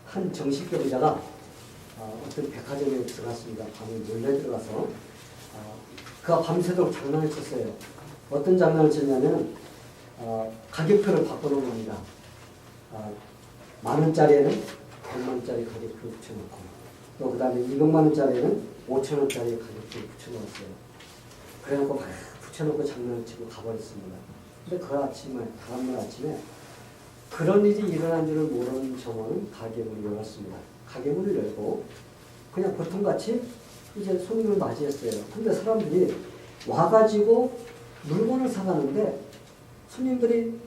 한 정신병자가 어떤 백화점에 들어갔습니다. 밤에 몰래 들어가서 그가 밤새도록 장난을 쳤어요. 어떤 장난을 쳤냐면 가격표를 바꿔놓은 겁니다. 10,000원짜리에는 100만원짜리 가격표를 붙여놓고 또 그 다음에 200만원짜리에는 5,000원짜리 가격표를 붙여놓았어요. 그래놓고 막 붙여놓고 장난을 치고 가버렸습니다. 근데 그 아침에, 다음날 아침에 그런 일이 일어난 줄을 모르는 점원은 가게문을 열었습니다. 가게문을 열고 그냥 보통같이 이제 손님을 맞이했어요. 근데 사람들이 와가지고 물건을 사가는데 손님들이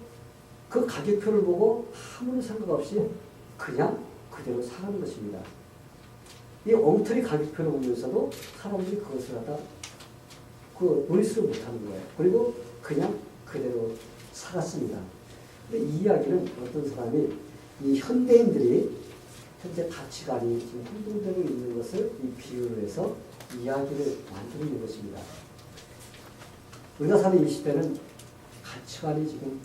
그 가격표를 보고 아무런 생각 없이 그냥 그대로 사가는 것입니다. 이 엉터리 가격표를 보면서도 사람들이 그것을 갖다 의식을 못하는 거예요. 그리고 그냥 그대로 사갔습니다. 근데 이 이야기는 어떤 사람이 이 현대인들이 현재 가치관이 지금 혼동되고 있는 것을 이 비유를 해서 이야기를 만드는 것입니다. 우리가 사는 이 시대는 가치관이 지금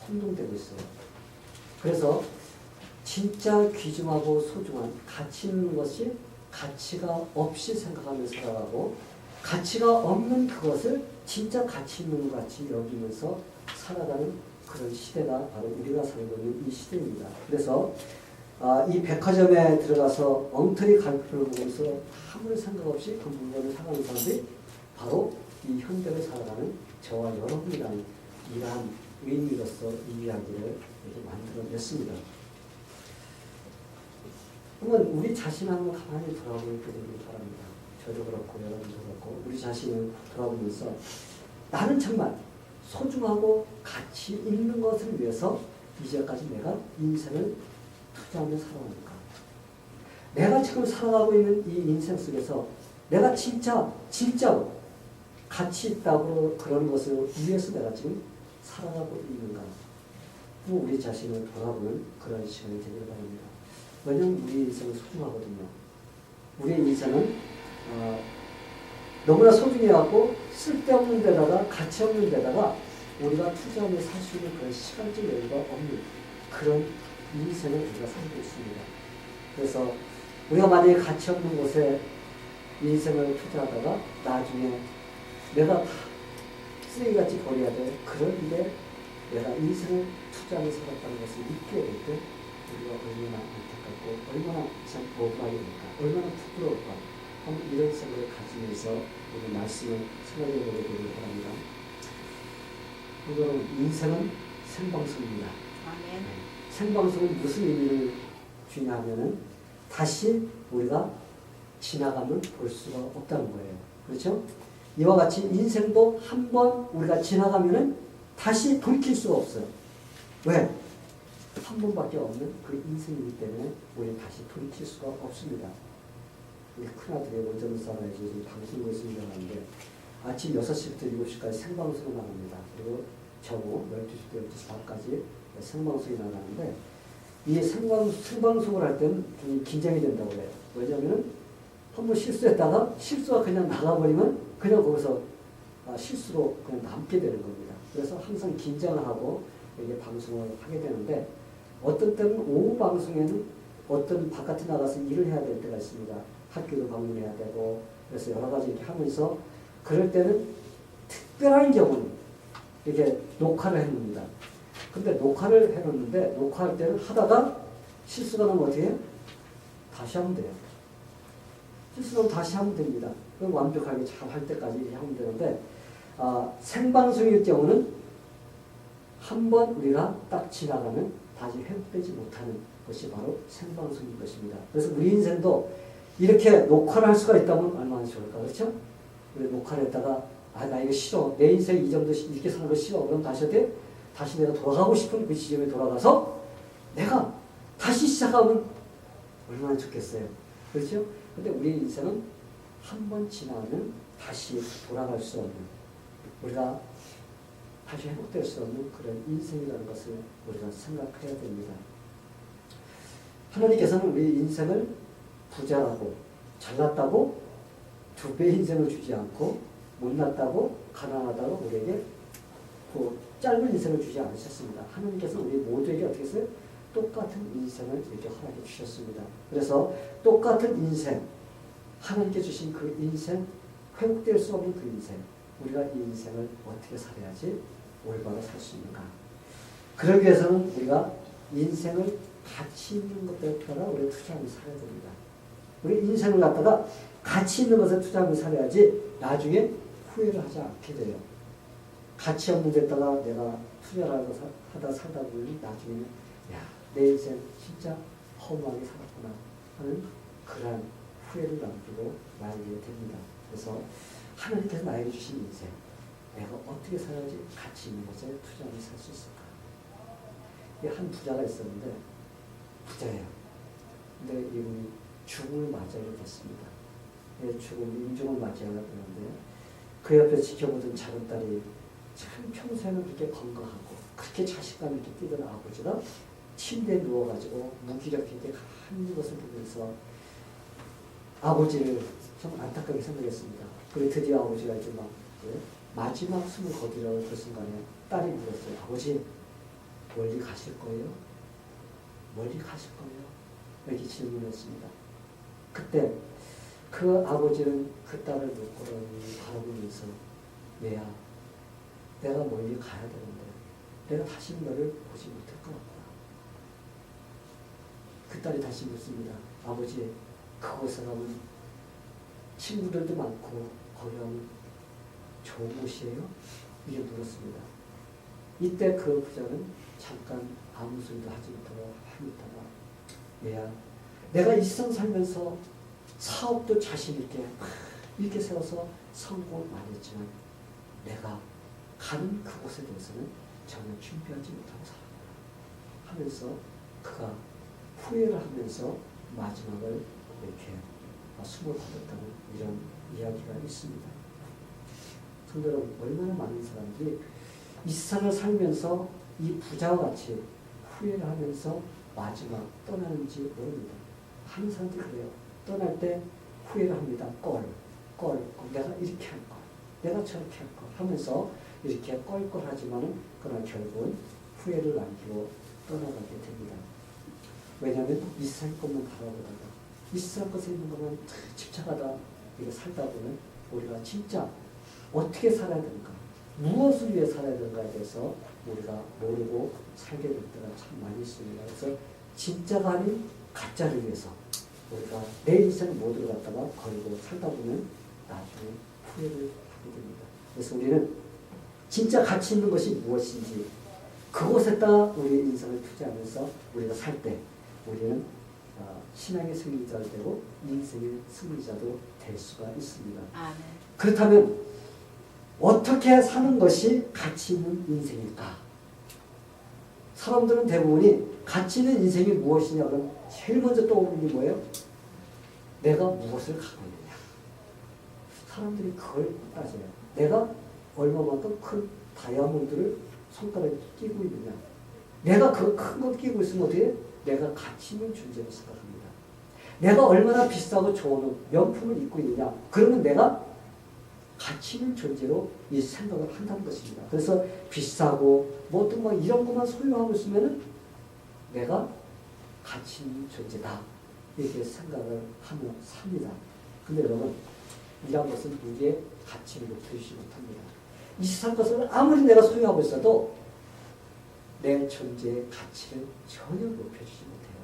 혼동되고 있어요. 그래서 진짜 귀중하고 소중한 가치 있는 것이 가치가 없이 생각하며 살아가고 가치가 없는 그것을 진짜 가치 있는 것 같이 여기면서 살아가는 그런 시대가 바로 우리가 살고 있는 이 시대입니다. 그래서 이 백화점에 들어가서 엉터리 가격표를 보면서 아무런 생각 없이 그 물건을 사가는 사람들이 바로 이 현대를 살아가는 저와 여러분이라는 이러한 의미로서 이 이야기를 이렇게 만들어냈습니다. 그러면 우리 자신 한번 가만히 돌아보게 되길 바랍니다. 저도 그렇고 여러분도 그렇고 우리 자신을 돌아보면서 나는 정말 소중하고 가치 있는 것을 위해서 이제까지 내가 인생을 투자하며 살아왔는가? 내가 지금 살아가고 있는 이 인생 속에서 내가 진짜로 가치 있다고 그런 것을 위해서 내가 지금 살아가고 있는가? 우리 자신을 돌아보는 그런 시간이 되길 바랍니다. 왜냐하면 우리 인생은 소중하거든요. 우리의 인생은 너무나 소중해하고 쓸데없는 데다가 가치 없는 데다가 우리가 투자하며 살 수 있는 그런 시간적 여유가 없는 그런 인생을 우리가 살고 있습니다. 그래서 우리가 만약에 가치 없는 곳에 인생을 투자하다가 나중에 내가 다 쓰레기같이 버려야 될 그런 일에 내가 인생을 투자하며 살았다는 것을 잊게 될 때 우리가 얼마나 안타깝고 얼마나 참 억울하게 될까, 얼마나 부끄러울까 한번 이런 생각을 가지면서 우리 말씀을 생각해 보게 되길 바랍니다. 여러분, 인생은 생방송입니다. 아멘. 생방송은 무슨 의미를 주냐 하면은 다시 우리가 지나가면 볼 수가 없다는 거예요. 그렇죠? 이와 같이 인생도 한번 우리가 지나가면은 다시 돌이킬 수가 없어요. 왜? 한 번밖에 없는 그 인생이기 때문에 우리 다시 돌이킬 수가 없습니다. 우리 큰아들이 원전 사람에서 방송국에서 일어나는데 아침 6시부터 7시까지 생방송을 나갑니다. 그리고 저거 12시부터 12시 반까지 생방송이 나가는데 이 생방송을 할 때는 좀 긴장이 된다고 해요. 왜냐하면 한번 실수했다가 실수가 그냥 나가버리면 그냥 거기서 실수로 그냥 남게 되는 겁니다. 그래서 항상 긴장을 하고 이게 방송을 하게 되는데 어떤 때는 오후 방송에는 어떤 바깥에 나가서 일을 해야 될 때가 있습니다. 학교도 방문해야 되고 그래서 여러 가지 이렇게 하면서 그럴 때는 특별한 경우는 이렇게 녹화를 해놓습니다. 근데 녹화를 해놓는데 녹화할 때는 하다가 실수가 나면 어떻게 해요? 다시 하면 돼요. 실수가 나면 다시 하면 됩니다. 그럼 완벽하게 잘 할 때까지 이렇게 하면 되는데 생방송일 경우는 한번 우리가 딱 지나가면 다시 회복되지 못하는 것이 바로 생방송인 것입니다. 그래서 우리 인생도 이렇게 녹화를 할 수가 있다면 얼마나 좋을까, 그렇죠? 우리 녹화를 했다가 나 이거 싫어, 내 인생 이 정도 이렇게 사는 거 싫어, 그럼 다시 어때? 다시 내가 돌아가고 싶은 그 지점에 돌아가서 내가 다시 시작하면 얼마나 좋겠어요, 그렇죠? 근데 우리 인생은 한 번 지나면 다시 돌아갈 수 없는, 우리가 다시 회복될 수 없는 그런 인생이라는 것을 우리가 생각해야 됩니다. 하나님께서는 우리 인생을 부자라고 잘났다고 두 배의 인생을 주지 않고 못났다고 가난하다고 우리에게 그 짧은 인생을 주지 않으셨습니다. 하나님께서 우리 모두에게 어떻게 했어요? 똑같은 인생을 이렇게 허락해 주셨습니다. 그래서 똑같은 인생, 하나님께 주신 그 인생, 회복될 수 없는 그 인생, 우리가 이 인생을 어떻게 살아야지 올바로 살 수 있는가. 그러기 위해서는 우리가 인생을 가치 있는 것들에다가 우리가 투자하며 살아야 됩니다. 우리 인생을 갖다가 가치 있는 것에 투자하며 살아야지 나중에 후회를 하지 않게 돼요. 가치 없는 데다가 내가 투자를 하다 살다 보면 나중에는 야, 내 인생 진짜 허무하게 살았구나 하는 그런 후회를 남기고 말게 됩니다. 그래서 하나님께서 나에게 주신 인생, 내가 어떻게 살아야지 가치 있는 것에 투자하며 살 수 있을까? 한 부자가 있었는데, 부자예요. 근데 이분이 죽음을 맞이하게 됐습니다. 임종을 맞이하게 되는데, 그 옆에 지켜보던 작은 딸이 참 평소에는 그렇게 건강하고, 그렇게 자식감 있게 뛰던 아버지가 침대에 누워가지고 무기력하게 가는 것을 보면서 아버지를 좀 안타깝게 생각했습니다. 그리고 드디어 아버지가 이제 막 마지막 숨을 거두려고 그 순간에 딸이 물었어요. 아버지, 멀리 가실 거예요? 멀리 가실 거예요? 이렇게 질문했습니다. 그때 그 아버지는 그 딸을 눈꼬라니 바라보면서 얘야, 내가 멀리 가야 되는데 내가 다시 너를 보지 못할 것 같다. 그 딸이 다시 묻습니다. 아버지, 그곳에 가면 친구들도 많고 거기 가면 좋은 곳이에요? 이게 물었습니다. 이때 그 부자는 잠깐 아무 소리도 하지 못하고 한이 있다가 얘야, 내가 이 세상 살면서 사업도 자신 있게 이렇게 세워서 성공을 많이 했지만 내가 가는 그곳에 대해서는 전혀 준비하지 못하고 살았구나 하면서 그가 후회를 하면서 마지막을 이렇게 숨을 거뒀다는 이런 이야기가 있습니다. 성도 여러분, 얼마나 많은 사람들이 이 세상을 살면서 이 부자와 같이 후회를 하면서 마지막 떠나는지 모릅니다. 하는 사람들이 그래요. 떠날 때 후회를 합니다. 내가 이렇게 할 걸, 내가 저렇게 할 걸 하면서 이렇게 껄껄하지만은 그러나 결국은 후회를 남기고 떠나가게 됩니다. 왜냐하면 이 세상 것만 바라보다가 이 세상 것에 있는 것만 집착하다 이렇게 살다 보면 우리가 진짜 어떻게 살아야 되는가, 무엇을 위해 살아야 되는가에 대해서 우리가 모르고 살게 될 때가 참 많이 있습니다. 그래서 진짜가 아닌 가짜를 위해서 우리가 내 인생 모두를 갖다가 걸고 살다 보면 나중에 후회를 하게 됩니다. 그래서 우리는 진짜 가치 있는 것이 무엇인지 그곳에다 우리 인생을 투자하면서 우리가 살 때 우리는 신앙의 승리자가 되고 인생의 승리자도 될 수가 있습니다. 네. 그렇다면 어떻게 사는 것이 가치 있는 인생일까? 사람들은 대부분이 가치 있는 인생이 무엇이냐 그러면 제일 먼저 떠오르는 게 뭐예요? 내가 무엇을 갖고 있느냐. 사람들이 그걸 따져요. 내가 얼마만큼 큰 다이아몬드를 손가락에 끼고 있느냐. 내가 그 큰 거 끼고 있으면 어떻게 해? 내가 가치 있는 존재로 생각합니다. 내가 얼마나 비싸고 좋은 명품을 입고 있느냐. 그러면 내가 가치 있는 존재로 이 생각을 한다는 것입니다. 그래서 비싸고 뭐 어떤 막 이런 것만 소유하고 있으면은 내가 가치 있는 존재다. 이렇게 생각을 하며 삽니다. 근데 여러분, 이런 것은 우리의 가치를 높여주지 못합니다. 이 세상 것을 아무리 내가 소유하고 있어도 내 존재의 가치를 전혀 높여주지 못해요.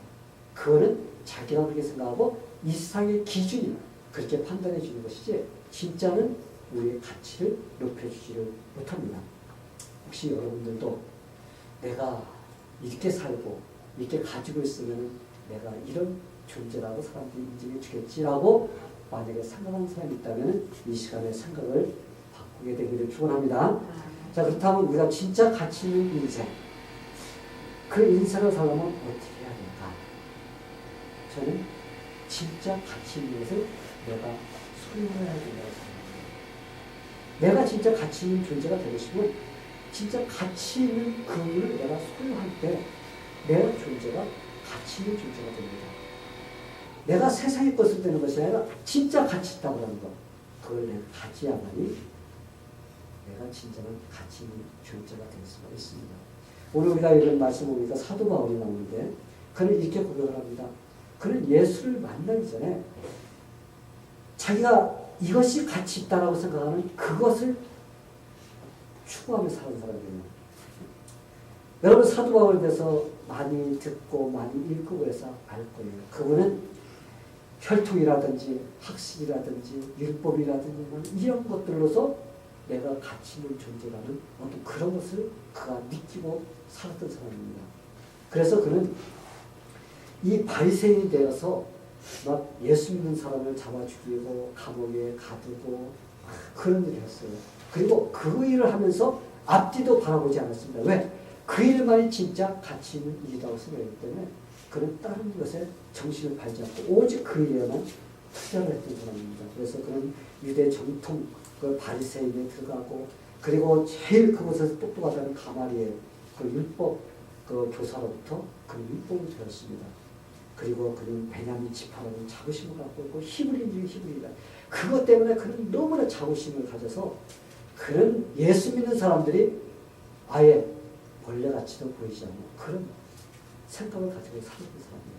그거는 자기가 그렇게 생각하고 이 세상의 기준이 그렇게 판단해 주는 것이지 진짜는 우리의 가치를 높여주지를 못합니다. 혹시 여러분들도 내가 이렇게 살고 이렇게 가지고 있으면 내가 이런 존재라고 사람들이 인정해 주겠지라고 만약에 생각하는 사람이 있다면 이 시간에 생각을 바꾸게 되기를 축원합니다. 자, 그렇다면 우리가 진짜 가치 있는 인생, 그 인생을 살려면 어떻게 해야 될까? 저는 진짜 가치 있는 것을 내가 소유해야 된다고 생각합니다. 내가 진짜 가치 있는 존재가 되고 싶으면 진짜 가치 있는 그물을 내가 소유할 때 내 존재가 가치 있는 존재가 됩니다. 내가 세상의 것을 되는 것이 아니라 진짜 가치 있다고 하는 것, 그걸 내가 가지야만이 내가 진정한 가치 있는 존재가 될 수가 있습니다. 오늘 우리가 이런 말씀 보니까 사도 바울이 나오는데 그는 이렇게 고백을 합니다. 그는 예수를 만나기 전에 자기가 이것이 가치 있다라고 생각하는 그것을 추구하며 사는 사람이에요. 여러분 사도 바울에 대해서 많이 듣고 많이 읽고 그래서 알 거예요. 그분은 혈통이라든지 학식이라든지 율법이라든지 이런 것들로서 내가 가치 있는 존재라는 어떤 그런 것을 그가 느끼고 살았던 사람입니다. 그래서 그는 이 바리새인이 되어서 막 예수 믿는 사람을 잡아 죽이고 감옥에 가두고 그런 일을 했어요. 그리고 그 일을 하면서 앞뒤도 바라보지 않았습니다. 왜? 그 일만이 진짜 가치 있는 일이라고 생각했기 때문에 그는 다른 것에 정신을 팔지 않고 오직 그 일에만 투자를 했던 사람입니다. 그래서 그는 유대 정통 그 바리새인에 들어가고 그리고 제일 그곳에서 똑똑하다는 가마리엘 그 율법 그 교사로부터 그 율법을 배웠습니다. 그리고 그는 베냐민 지파라는 자부심을 갖고 있고 히브리인이다. 그것 때문에 그는 너무나 자부심을 가져서 그는 예수 믿는 사람들이 아예 벌레같이도 보이지 않는 그런 생각을 가지고 살았던 사람이에요.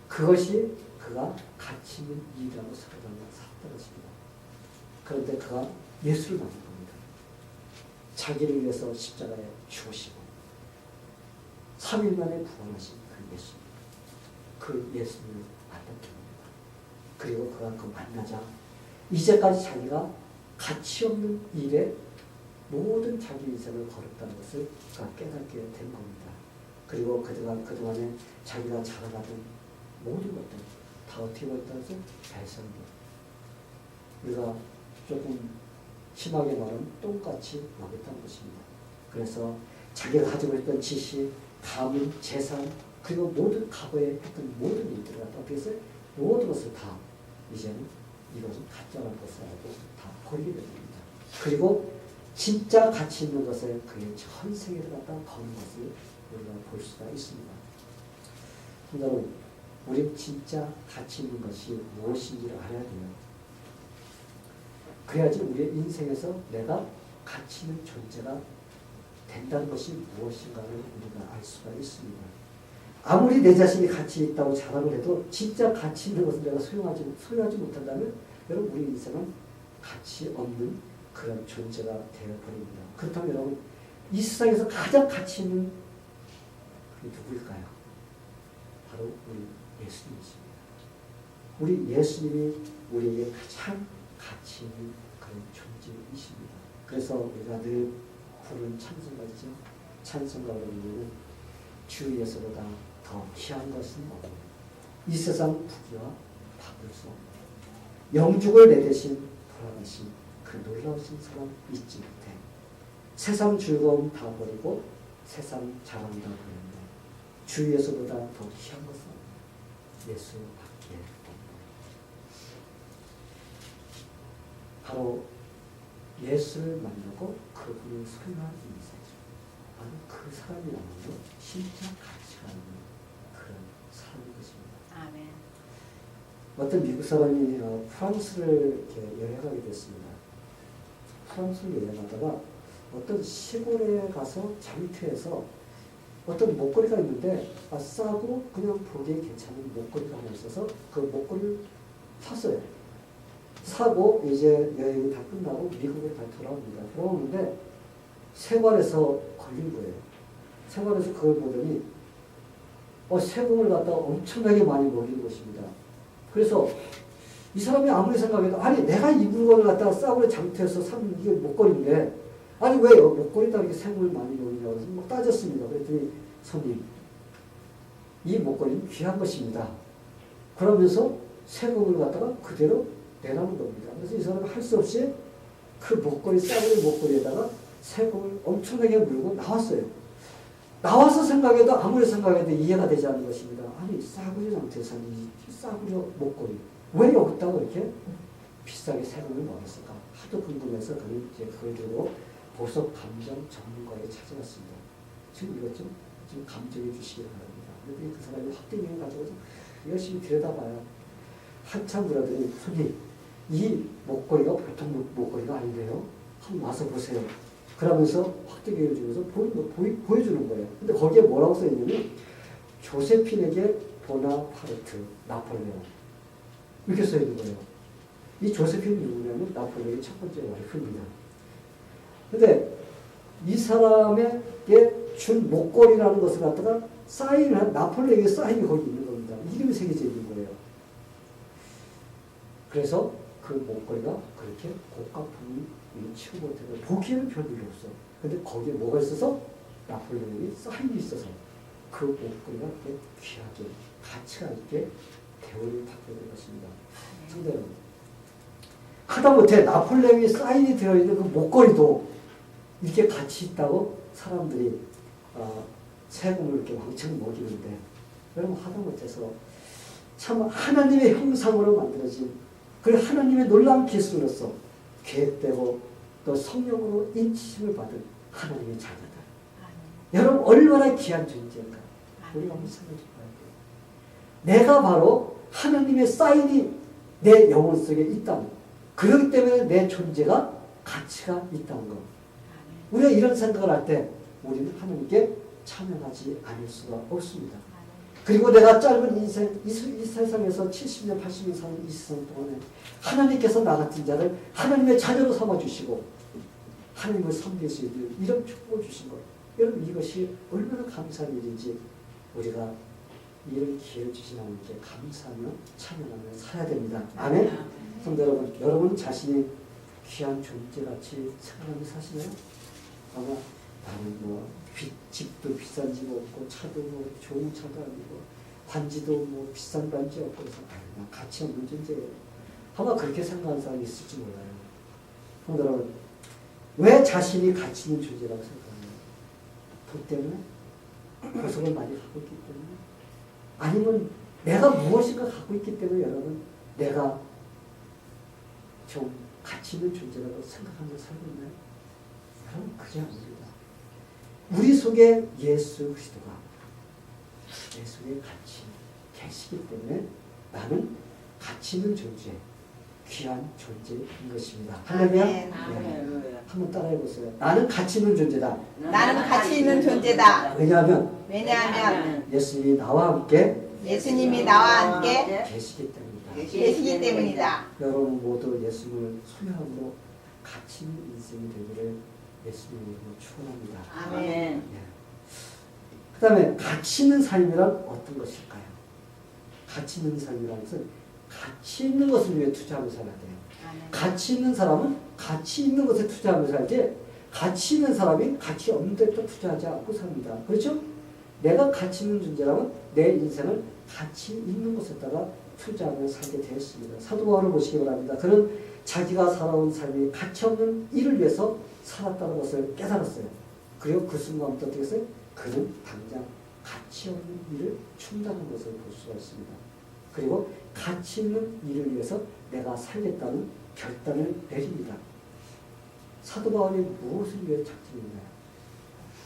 그것이 그가 가치 있는 일이라고 살았던 것입니다. 그런데 그가 예수를 만난 겁니다. 자기를 위해서 십자가에 죽으시고 3일 만에 부활하신 그 예수, 그 예수를 만났던 겁니다. 그리고 그가 그 만나자 이제까지 자기가 가치 없는 일에 모든 자기 인생을 걸었다는 것을 그가 깨닫게 된 겁니다. 그리고 그동안에 자기가 자라나던 모든 것들 다 어떻게 보였다는 것을 배설합니다. 우리가 조금 심하게 말하면 똥같이 먹였다는 것입니다. 그래서 자기가 가지고 있던 지식, 가문, 재산 그리고 모든 과거에 했던 모든 일들을 갖다 어떻게 해서 모든 것을 다 이제는 이것은 가짜라는 것을 알고 다 버리게 됩니다. 그리고 진짜 가치 있는 것을 그의 전생에 갖다 거는 것을 우리가 볼 수가 있습니다. 여러분, 우리 진짜 가치 있는 것이 무엇인지를 알아야 돼요. 그래야지 우리의 인생에서 내가 가치 있는 존재가 된다는 것이 무엇인가를 우리가 알 수가 있습니다. 아무리 내 자신이 가치 있다고 자랑을 해도 진짜 가치 있는 것을 내가 소유하지 못한다면 여러분 우리 인생은 가치 없는 그런 존재가 되어버립니다. 그렇다면 여러분 이 세상에서 가장 가치 있는 그게 누구일까요? 바로 우리 예수님이십니다. 우리 예수님이 우리에게 가장 가치 있는 그런 존재이십니다. 그래서 우리가 늘 부르는 찬송가 있죠. 찬송가 부르면 주 예수보다 더 귀한 것은 없고 이 세상 부귀와 바꿀 수 없고 영죽을 내 대신 돌아가신 그 놀라우신 사람 잊지 못해. 세상 즐거움 다 버리고 세상 자랑 다 버렸네. 주 예수보다 더 귀한 것은 예수밖에 없다. 바로 예수를 만나고 그분을 소유한 인생이죠. 바로 그 사람이라면요 진짜 가치가 있는 그런 사람인 것입니다. 아멘. 어떤 미국 사람이 프랑스를 이렇게 여행하게 됐습니다. 프랑스를 여행하다가 어떤 시골에 가서 장터에서 어떤 목걸이가 있는데 싸고 그냥 보기에 괜찮은 목걸이가 하나 있어서 그 목걸이를 샀어요. 사고 이제 여행이 다 끝나고 미국에 다 돌아옵니다. 돌아오는데 세관에서 걸린 거예요. 세관에서 그걸 보더니 세금을 갖다가 엄청나게 많이 먹이는 것입니다. 그래서 이 사람이 아무리 생각해도 아니 내가 이 물건을 갖다가 싸구려 장터에서 산 이게 목걸이인데 아니 왜 목걸이다 이렇게 세금을 많이 먹이냐고 해서 막 따졌습니다. 그랬더니 손님 이 목걸이는 귀한 것입니다. 그러면서 세금을 갖다가 그대로 내라는 겁니다. 그래서 이 사람은 할 수 없이 그 목걸이 싸구려 목걸이에다가 세금을 엄청나게 물고 나왔어요. 나와서 생각해도 아무리 생각해도 이해가 되지 않는 것입니다. 아니 싸구려 장터에서 이 싸구려 목걸이 왜 여기다가 이렇게 비싸게 세금을 먹였을까? 하도 궁금해서 그는 이제 그걸 들고 보석 감정 전문가에 찾아갔습니다. 지금 이것 좀 감정해 주시기 바랍니다. 그런데 그 사람이 확대명을 가지고 열심히 들여다봐요. 한참 그러더니 손님 이 목걸이가 보통 목걸이가 아닌데요. 한번 와서 보세요. 그러면서 확대교회를 주면서 보여주는 거예요. 근데 거기에 뭐라고 써있냐면 조세핀에게 보나파르트, 나폴레옹 이렇게 써있는 거예요. 이 조세핀이 누구냐면 나폴레옹의 첫 번째 와이프입니다. 근데 이 사람에게 준 목걸이라는 것을 갖다가 사인한 나폴레옹의 사인이 거기 있는 겁니다. 이름이 새겨져 있는 거예요. 그래서 그 목걸이가 그렇게 고가품이 치고 못해서 보기에는 별일이 없어. 근데 거기에 뭐가 있어서 나폴레옹이 사인이 있어서 그 목걸이가 이렇게 귀하게 가치가 있게 대우를 받게 된 것입니다. 성도 여러분, 하다못해 나폴레옹이 사인이 되어있는 그 목걸이도 이렇게 가치 있다고 사람들이 세금을 이렇게 왕창 먹이는데, 여러분 하다못해서 참 하나님의 형상으로 만들어진 그 하나님의 놀라운 기술로서 계획되고 또 성령으로 인치심을 받은 하나님의 자녀들. 여러분 얼마나 귀한 존재인가 우리가 한번 생각해 봐야 돼요. 내가 바로 하나님의 사인이 내 영혼 속에 있다는, 그렇기 때문에 내 존재가 가치가 있다는 것. 우리가 이런 생각을 할 때 우리는 하나님께 참여하지 않을 수가 없습니다. 그리고 내가 짧은 인생, 이 세상에서 70년, 80년 사는 이 세상 동안에 하나님께서 나 같은 자를 하나님의 자녀로 삼아주시고 하나님을 섬길 수 있는 이런 축복을 주신 것. 여러분 이것이 얼마나 감사한 일인지 우리가 이런 기회를 주신 하나님께 감사하며 참여하며 살아야 됩니다. 아멘. 성도 여러분, 여러분 자신이 귀한 존재같이 생각하며 사시나요? 아마 나는 뭐 집도 비싼 집 없고 차도 뭐 좋은 차도 아니고 반지도 뭐 비싼 반지 없고 해서 나 가치 없는 존재예요. 아마 그렇게 생각하는 사람이 있을지 몰라요. 성도 여러분, 왜 자신이 가치 있는 존재라고 생각하나요? 돈 때문에? 고속을 많이 하고 있기 때문에? 아니면 내가 무엇인가 갖고 있기 때문에 여러분 내가 좀 가치 있는 존재라고 생각하면서 살고 있나요? 여러분 그게 아닙니다. 우리 속에 예수 그리스도가 내 속에 같이 계시기 때문에 나는 가치 있는 존재, 귀한 존재인 것입니다. 할렐루야. 네. 한번 따라해 보세요. 나는 가치 있는 존재다. 나는 가치 있는 존재다. 왜냐하면 예수님이 나와 함께 계시기 때문이다. 여러분 모두 예수님을 소유함으로 가치 있는 인생이 되기를 예수님으로 축원합니다. 아멘. 예. 그 다음에 가치 있는 삶이란 어떤 것일까요? 가치 있는 삶이라는 것은 가치 있는 것을 위해 투자하며 살아야 돼요. 아멘. 가치 있는 사람은 가치 있는 것에 투자하며 살지, 가치 있는 사람이 가치 없는 데 또 투자하지 않고 삽니다. 그렇죠? 내가 가치 있는 존재라면 내 인생을 가치 있는 것에다가 투자하며 살게 되었습니다. 사도 바울을 보시기 바랍니다. 그는 자기가 살아온 삶이 가치 없는 일을 위해서 살았다는 것을 깨달았어요. 그리고 그 순간부터 어떻게 했어요? 그는 당장 가치 없는 일을 충당한 것을 볼 수가 있습니다. 그리고 가치 있는 일을 위해서 내가 살겠다는 결단을 내립니다. 사도 바울이 무엇을 위해 작정했나요?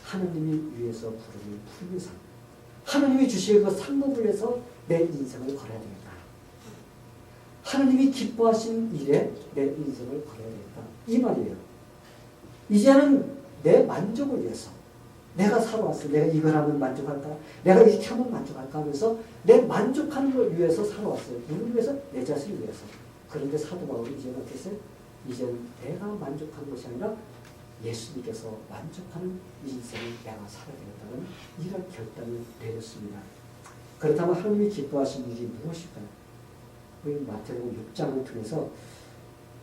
하나님이 위해서 부르는 푸른 삶, 하나님이 주실 그 상급을 위해서 내 인생을 걸어야 되겠다. 하나님이 기뻐하신 일에 내 인생을 걸어야 되겠다. 이 말이에요. 이제는 내 만족을 위해서 내가 살아왔어. 내가 이걸 하면 만족할까? 내가 이렇게 하면 만족할까? 하면서 내 만족하는 걸 위해서 살아왔어요. 누구를 위해서? 내 자신을 위해서. 그런데 사도 바울이 이제는 어떻게 했어요? 이제는 내가 만족하는 것이 아니라 예수님께서 만족하는 인생을 내가 살아야 되겠다는 이런 결단을 내렸습니다. 그렇다면 하나님이 기뻐하신 일이 무엇일까요? 우리 마태복음 6장을 통해서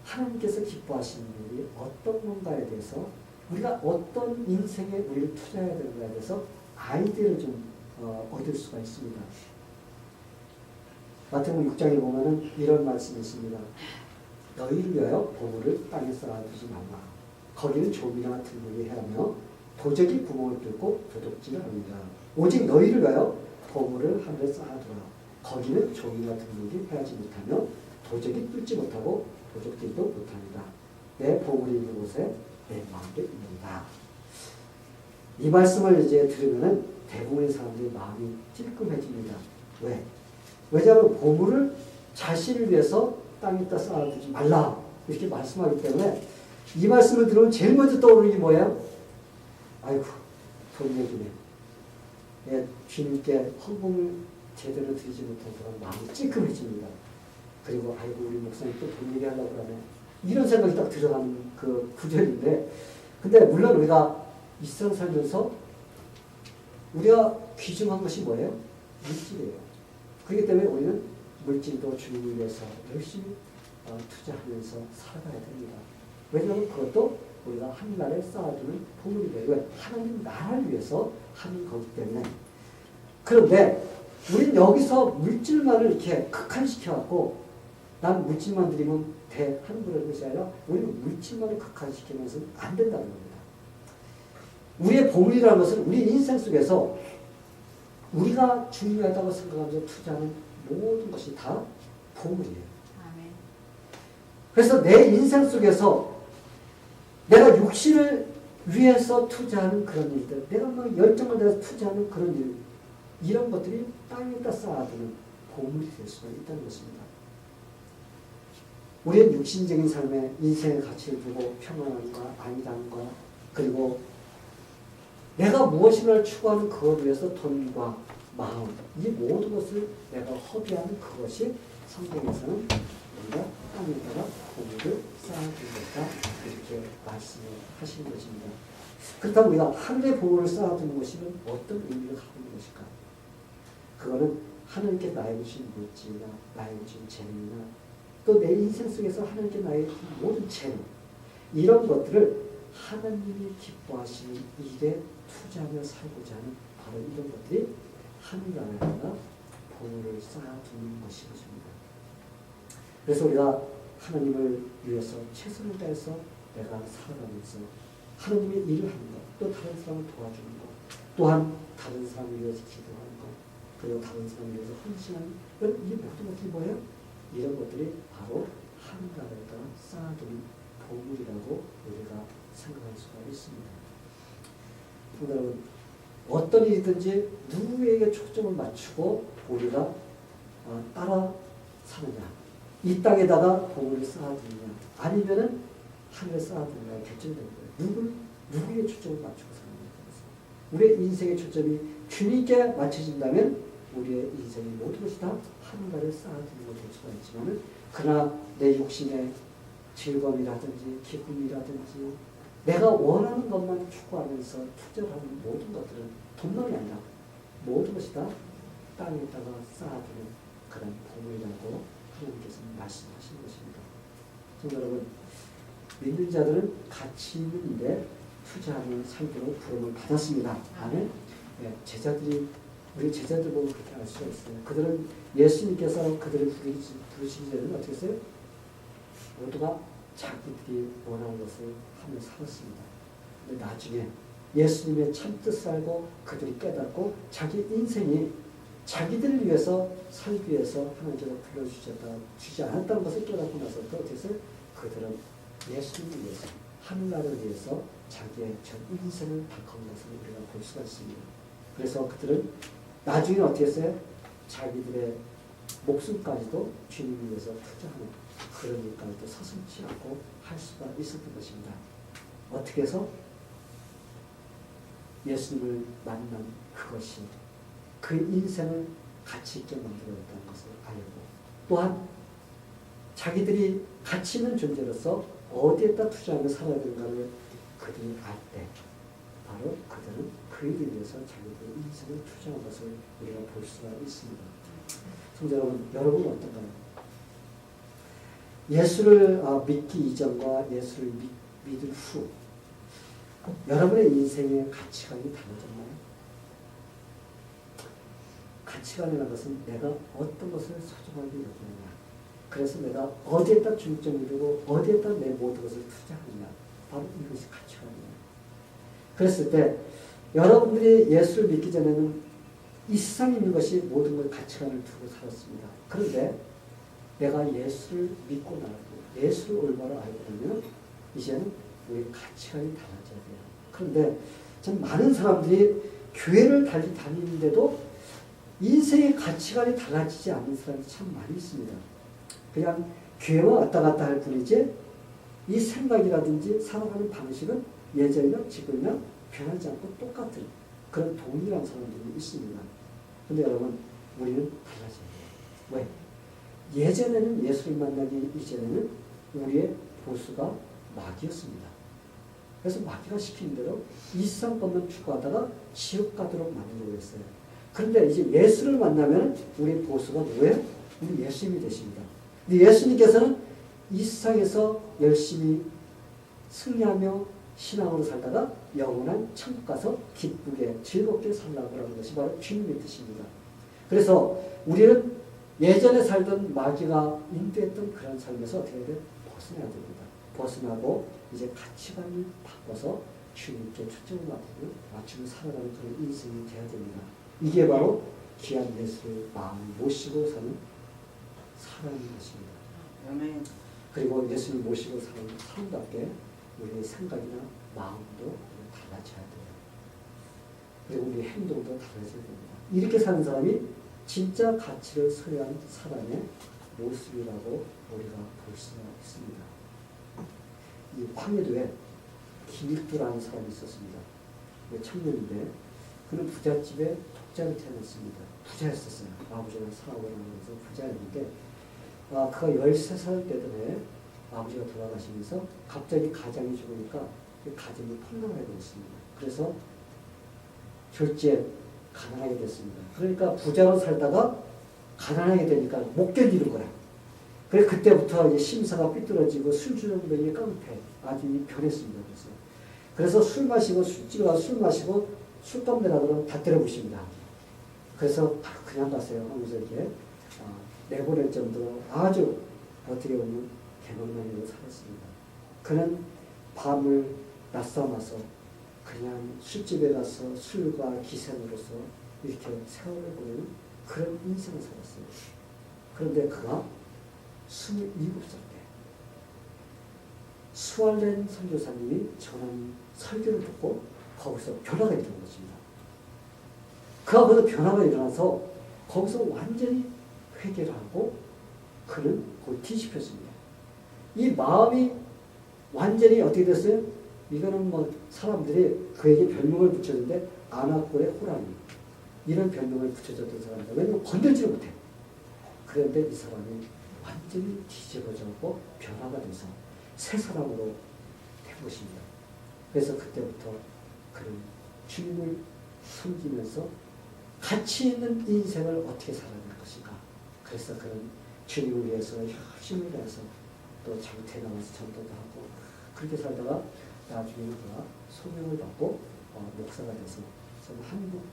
하나님께서 기뻐하시는 일이 어떤 건가에 대해서 우리가 어떤 인생에 우리를 투자해야 되는가에 대해서 아이디어를 좀 얻을 수가 있습니다. 마태복음 6장에 보면은 이런 말씀이 있습니다. 너희를 위하여 보물을 땅에 쌓아두지 말라. 거기는 조미나 들물이 헤라며 도적이 구멍을 뚫고 도둑질을 합니다. 오직 너희를 위하여 보물을 하늘에 쌓아두라. 거기는 조미나 들물이 헤하지 못하며 도적이 뚫지 못하고 도적질도 못합니다. 내 보물이 있는 곳에 내 마음도 있는다. 이 말씀을 이제 들으면은 대부분의 사람들이 마음이 찔끔해집니다. 왜? 왜냐하면 보물을 자신을 위해서 땅에다 쌓아두지 말라 이렇게 말씀하기 때문에 이 말씀을 들으면 제일 먼저 떠오르는 게 뭐예요? 아이고, 돈 얘기네. 예, 주님께 헌금을 제대로 드리지 못한 사람 마음이 찔끔해집니다. 그리고 아이고, 우리 목사님 또 돈 얘기하려고 그러네. 이런 생각이 딱 들어가는 그 구절인데, 근데 물론 우리가 이 세상 살면서 우리가 귀중한 것이 뭐예요? 물질이에요. 그렇기 때문에 우리는 물질도 주님을 위해서 열심히 투자하면서 살아가야 됩니다. 왜냐하면 그것도 우리가 하늘나라에 쌓아두는 보물이에요. 왜? 하나님 나라를 위해서 하는 거기 때문에. 그런데 우리는 여기서 물질만을 이렇게 극한시켜갖고 난 물질만 드리면 돼 하는 그런 것이 아니라 우리는 물질만을 극한시키면서는 안 된다는 겁니다. 우리의 보물이라는 것은 우리 인생 속에서 우리가 중요하다고 생각하면서 투자하는 모든 것이 다 보물이에요. 아멘. 그래서 내 인생 속에서 내가 육신을 위해서 투자하는 그런 일들, 내가 막 열정을 내서 투자하는 그런 일, 이런 것들이 땅에다 쌓아두는 보물이 될 수가 있다는 것입니다. 우리는 육신적인 삶에 인생의 가치를 두고 평안함과 안일함과 그리고 내가 무엇인가를 추구하는 그걸 위해서 돈과 마음, 이 모든 것을 내가 허비하는 그것이 성경에서는 우리가 땅에다가 보물을 쌓아두겠다 이렇게 말씀을 하시는 것입니다. 그렇다면 우리가 하늘의 보물을 쌓아두는 것이면 어떤 의미를 갖고 있는 것일까? 그거는 하나님께 나에게 주신 물질이나 나에게 주신 재능이나 또 내 인생 속에서 하나님께 나에게 주신 모든 재능, 이런 것들을 하나님이 기뻐하시는 일에 투자하며 살고자 하는 바로 이런 것들이 하늘나라에다가 보물을 쌓아두는 것입니다. 그래서 우리가 하나님을 위해서 최선을 다해서 내가 살아가면서 하나님의 일을 하는 것, 또 다른 사람을 도와주는 것, 또한 다른 사람을 위해서 기도하는 것, 그리고 다른 사람을 위해서 헌신하는 이 모든 것들이 뭐예요? 이런 것들이 바로 하늘나라에다가 쌓아두는 보물이라고 우리가 생각할 수가 있습니다. 여러분, 어떤 일이든지 누구에게 초점을 맞추고 우리가 따라 사느냐, 이 땅에다가 보물을 쌓아두느냐, 아니면은 하늘에 쌓아두느냐 결정되는 거예요. 누구에게 초점을 맞추고 사는 거예요. 우리의 인생의 초점이 주님께 맞춰진다면 우리의 인생의 모든 것이 다 하늘나라에 쌓아두는 것이 될 수가 있지만, 그러나 내 욕심의 즐거움이라든지 기쁨이라든지 내가 원하는 것만 추구하면서 투자를 하는 모든 것들은 돈만이 아니라 모든 것이 다 땅에다가 쌓아두는 그런 보물이라고 하나님께서는 말씀하시는 것입니다. 성도 여러분, 믿는 자들은 가치 있는 일에 투자하는 삶으로 부름을 받았습니다. 아멘. 네, 우리 제자들 보고 그렇게 알 수가 있어요. 그들은 예수님께서 그들을 부르시기 전에는 어떻게 했어요? 모두가 자기들이 원하는 것을 하며 살았습니다. 근데 나중에 예수님의 참뜻을 알고 그들이 깨닫고 자기 인생이 자기들을 위해서 살기 위해서 하나님께서 불러주지 않았다는 것을 깨닫고 나서 어떻게 했어요? 그들은 예수님을 위해서, 하늘나라를 위해서 자기의 전 인생을 바꾼 것을 우리가 볼 수가 있습니다. 그래서 그들은 나중에 어떻게 했어요? 자기들의 목숨까지도 주님을 위해서 투자하는 그런 일까지도 서슴지 않고 할 수가 있었던 것입니다. 어떻게 해서? 예수님을 만난 그것이 그 인생을 가치 있게 만들어냈다는 것을 알고, 또한 자기들이 가치 있는 존재로서 어디에다 투자하며 살아야 되는가를 그들이 알 때 바로 그들은 그 일을 위해서 자기들의 인생을 투자한 것을 우리가 볼 수가 있습니다. 성도 여러분, 여러분은 어떤가요? 예수를 믿기 이전과 예수를 믿을 후 여러분의 인생의 가치관이 달라졌나요? 가치관이라는 것은 내가 어떤 것을 소중하게 여기느냐, 그래서 내가 어디에다 중점을 두고 어디에다 내 모든 것을 투자하느냐, 바로 이것이 가치관이에요. 그랬을 때 여러분들이 예수를 믿기 전에는 이 세상에 있는 것이 모든 걸 가치관을 두고 살았습니다. 그런데 내가 예수를 믿고 나고 예수를 올바로 알고 나면 이제는 우리 가치관이 달라져야 돼요. 그런데 참 많은 사람들이 교회를 다니는데도 인생의 가치관이 달라지지 않는 사람이 참 많이 있습니다. 그냥 교회와 왔다 갔다 할 뿐이지 이 생각이라든지 살아가는 방식은 예전이나 지금이나 변하지 않고 똑같은 그런 동일한 사람들이 있습니다. 근데 여러분, 우리는 달라져요. 왜? 예전에는 예수를 만나기 이전에는 우리의 보수가 마귀였습니다. 그래서 마귀가 시키는 대로 이 세상 것만 추구하다가 지옥 가도록 만들려고 했어요. 그런데 이제 예수를 만나면 우리 보수가 누구예요? 우리 예수님이 되십니다. 근데 예수님께서는 이 세상에서 열심히 승리하며 신앙으로 살다가 영원한 천국 가서 기쁘게 즐겁게 살라고 하는 것이 바로 주님의 뜻입니다. 그래서 우리는 예전에 살던 마귀가 인도했던 그런 삶에서 어떻게 해야 돼요? 벗어나야 됩니다. 벗어나고 이제 가치관을 바꿔서 주님께 초점을 맞추고 살아가는 그런 인생이 되어야 됩니다. 이게 바로 귀한 예수를 마음을 모시고 사는 사람인 것입니다. 아멘. 그리고 예수를 모시고 사는 사람답게 우리의 생각이나 마음도 달라져야 돼요. 그리고 우리의 행동도 달라져야 됩니다. 이렇게 사는 사람이 진짜 가치를 소유한 사람의 모습이라고 우리가 볼 수가 있습니다. 이 황해도에 김익두라는 사람이 있었습니다. 청년인데 그는 부잣집에 독자로 태어났습니다. 부자였었어요. 아버지랑 사업을 하면서 부자였는데 그가 13살 되던 해에 아버지가 돌아가시면서 갑자기 가장이 죽으니까 그 가정이 폭락하게 되었습니다. 그래서 졸지에 가난하게 됐습니다. 그러니까 부자로 살다가 가난하게 되니까 못 견디는 거야. 그래서 그때부터 이제 심사가 삐뚤어지고 술주정뱅이 깡패 아주 변했습니다. 그래서 술 마시고 술집에 가서 술 마시고 술값 내라 그러면 다 때려부십니다. 그래서 그냥 가세요 하면서 이렇게 내보낼 정도로 아주 어떻게 보면 개망만이로 살았습니다. 그는 밤을 낮삼아서 그냥 술집에 가서 술과 기생으로서 이렇게 세월을 보내는 그런 인생을 살았어요. 그런데 그가 27살 때 수알렌 선교사님이 전한 설교를 듣고 거기서 변화가 일어난 것입니다. 그가 거기서 변화가 일어나서 거기서 완전히 회개를 하고 그는 곧 뒤집혔습니다. 이 마음이 완전히 어떻게 됐어요? 이거는 뭐 사람들이 그에게 별명을 붙였는데 아나꼴의 호랑이 이런 별명을 붙여줬던 사람입니다. 왜냐하면 건들지를 못해. 그런데 이 사람이 완전히 뒤집어져고 변화가 돼서 새 사람으로 된 것입니다. 그래서 그때부터 그는 주님을 섬기면서 가치 있는 인생을 어떻게 살아갈 것인가. 그래서 그는 주님을 위해서 열심히 해서 또 장태에 나와서 전도도 하고 그렇게 살다가 나중에는 그가 소명을 받고 목사가 돼서 한국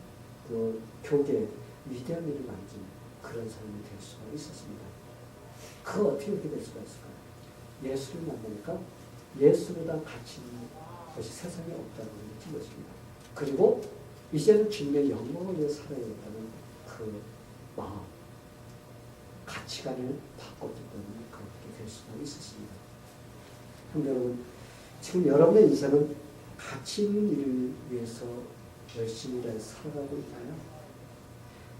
그 교계에 위대한 일을 만진 그런 사람이 될 수가 있었습니다. 그가 어떻게 그렇게 될 수가 있을까요? 예수를 만나니까 예수보다 가치 있는 것이 세상에 없다는 걸 느낀 것입니다. 그리고 이제는 주님의 영광을 위해 살아야겠다는 그 마음, 가치관을 바꿨기 때문에 그렇게 될 수가 있었습니다. 그런데 여러분, 지금 여러분의 인생은 가치 있는 일을 위해서 열심히 살아가고 있나요?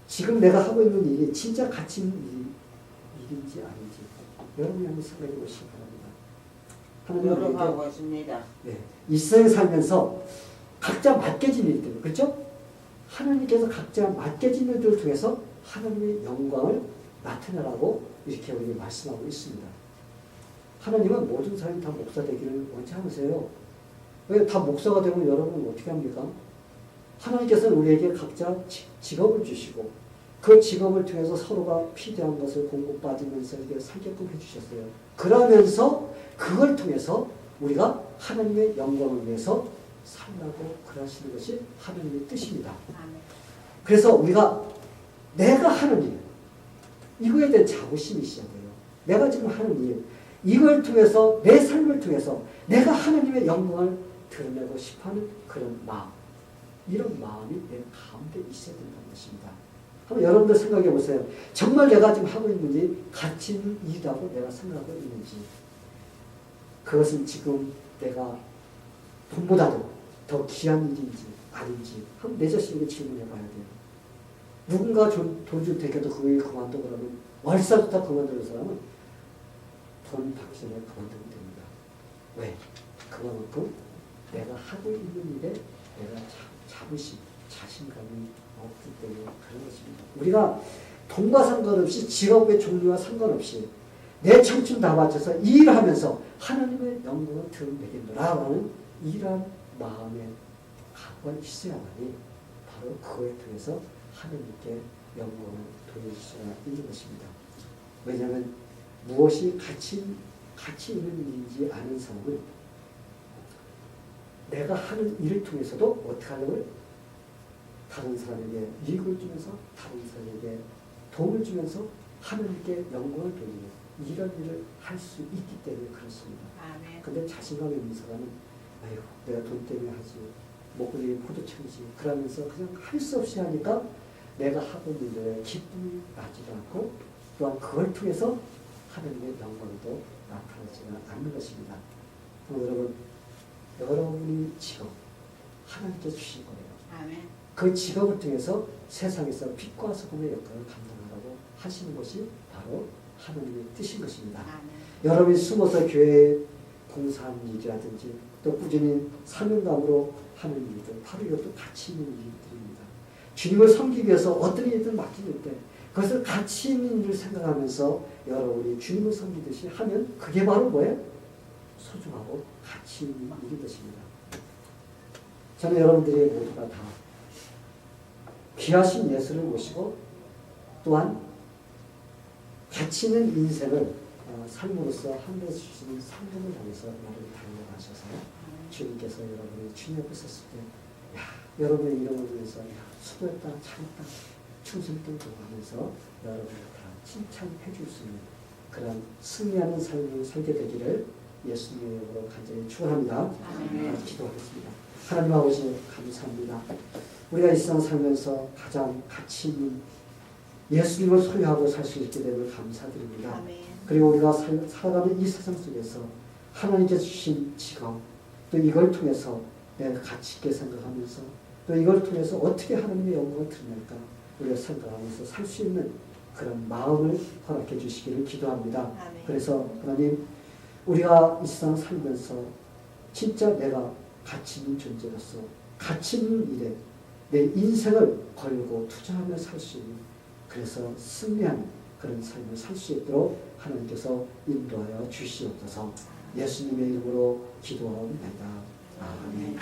지금 내가 하고 있는 일이 진짜 가치 있는 일인지 아닌지 여러분이 한번 생각해 보시기 바랍니다. 여러 하고 있습니다. 네, 이 세상에 살면서 각자 맡겨진 일들, 그렇죠? 하나님께서 각자 맡겨진 일들을 통해서 하나님의 영광을 나타내라고 이렇게 우리에게 말씀하고 있습니다. 하나님은 모든 사람이 다 목사 되기를 원치 않으세요. 왜 다 목사가 되면 여러분 어떻게 합니까? 하나님께서는 우리에게 각자 직업을 주시고 그 직업을 통해서 서로가 필요한 것을 공급받으면서 이렇게 살게끔 해주셨어요. 그러면서 그걸 통해서 우리가 하나님의 영광을 위해서 살라고 그러시는 것이 하나님의 뜻입니다. 그래서 우리가 내가 하나님 이거에 대한 자부심이 있어야 돼요. 내가 지금 하는 일 이걸 통해서 내 삶을 통해서 내가 하나님의 영광을 드러내고 싶어하는 그런 마음 이런 마음이 내 가운데 있어야 된다는 것입니다. 한번 여러분들 생각해 보세요. 정말 내가 지금 하고 있는 일이 가치 있는 일이라고 내가 생각하고 있는지 그것은 지금 내가 돈보다도 더 귀한 일인지 아닌지 한번 내 자신에게 질문해 봐야 돼요. 누군가 돈 줄 테니까도 그 일 그만둬 그러면 월사부터 그만두는 사람은 돈 받기 전에 그만두면 됩니다. 왜? 그만큼 내가 하고 있는 일에 내가 자부심, 자신감이 없기 때문에 그런 것입니다. 우리가 돈과 상관없이 직업의 종류와 상관없이 내 청춘 다 바쳐서 일하면서 하나님의 영광을 드러내겠노라라는 이러한 마음의 각오가 있어야만이 바로 그거에 통해서 하나님께 영광을 돌릴 수가 있는 것입니다. 왜냐하면 무엇이 가치 있는 일인지 아는 사람은 내가 하는 일을 통해서도 어떻게 하려면 다른 사람에게 이익을 주면서 다른 사람에게 도움을 주면서 하나님께 영광을 돌리는 이런 일을 할 수 있기 때문에 그렇습니다. 근데 자신감이 없는 사람은 아이고 내가 돈 때문에 하지 목걸이 포도청이지 그러면서 그냥 할 수 없이 하니까 내가 하고 있는 일에 기쁨이 나지도 않고 또한 그걸 통해서 하나님의 영광도 나타나지가 않는 것입니다. 여러분, 여러분이 직업 하나님께 주신 거예요. 아멘. 그 직업을 통해서 세상에서 빛과 소금의 역할을 감당하라고 하시는 것이 바로 하나님의 뜻인 것입니다. 아멘. 여러분이 숨어서 교회에 봉사하는 일이라든지 또 꾸준히 사명감으로 하는 일들 바로 이것도 가치 있는 일들입니다. 주님을 섬기기 위해서 어떤 일든 맡길 때 그것을 가치 있는 일을 생각하면서 여러분이 주님을 섬기듯이 하면 그게 바로 뭐예요? 소중하고 가치 있는 일인 것입니다. 저는 여러분들이 모두가 다 귀하신 예수를 모시고 또한 가치 있는 인생을 삶으로써 하늘에서 주시는 상급을 향해서 나를 달려가셔서 주님께서 여러분이 주님 앞에 섰을 때 여러분의 이름을 위해서 수고했다 참았다 충성했던 하면서 여러분을 다 칭찬해 줄 수 있는 그런 승리하는 삶을 살게 되기를 예수님의 이름으로 간절히 축원합니다. 기도하겠습니다. 하나님 아버지 감사합니다. 우리가 이 세상 살면서 가장 가치 있는 예수님을 소유하고 살 수 있게 됨을 감사드립니다. 아멘. 그리고 우리가 살아가는 이 세상 속에서 하나님께서 주신 직업 또 이걸 통해서 내가 가치 있게 생각하면서 또 이걸 통해서 어떻게 하나님의 영광을 드러낼까 우리가 생각하면서 살 수 있는 그런 마음을 허락해 주시기를 기도합니다. 아멘. 그래서 하나님 우리가 이 세상 살면서 진짜 내가 가치 있는 존재로서 가치 있는 일에 내 인생을 걸고 투자하며 살 수 있는 그래서 승리하는 그런 삶을 살 수 있도록 하나님께서 인도하여 주시옵소서. 예수님의 이름으로 기도합니다. 아멘.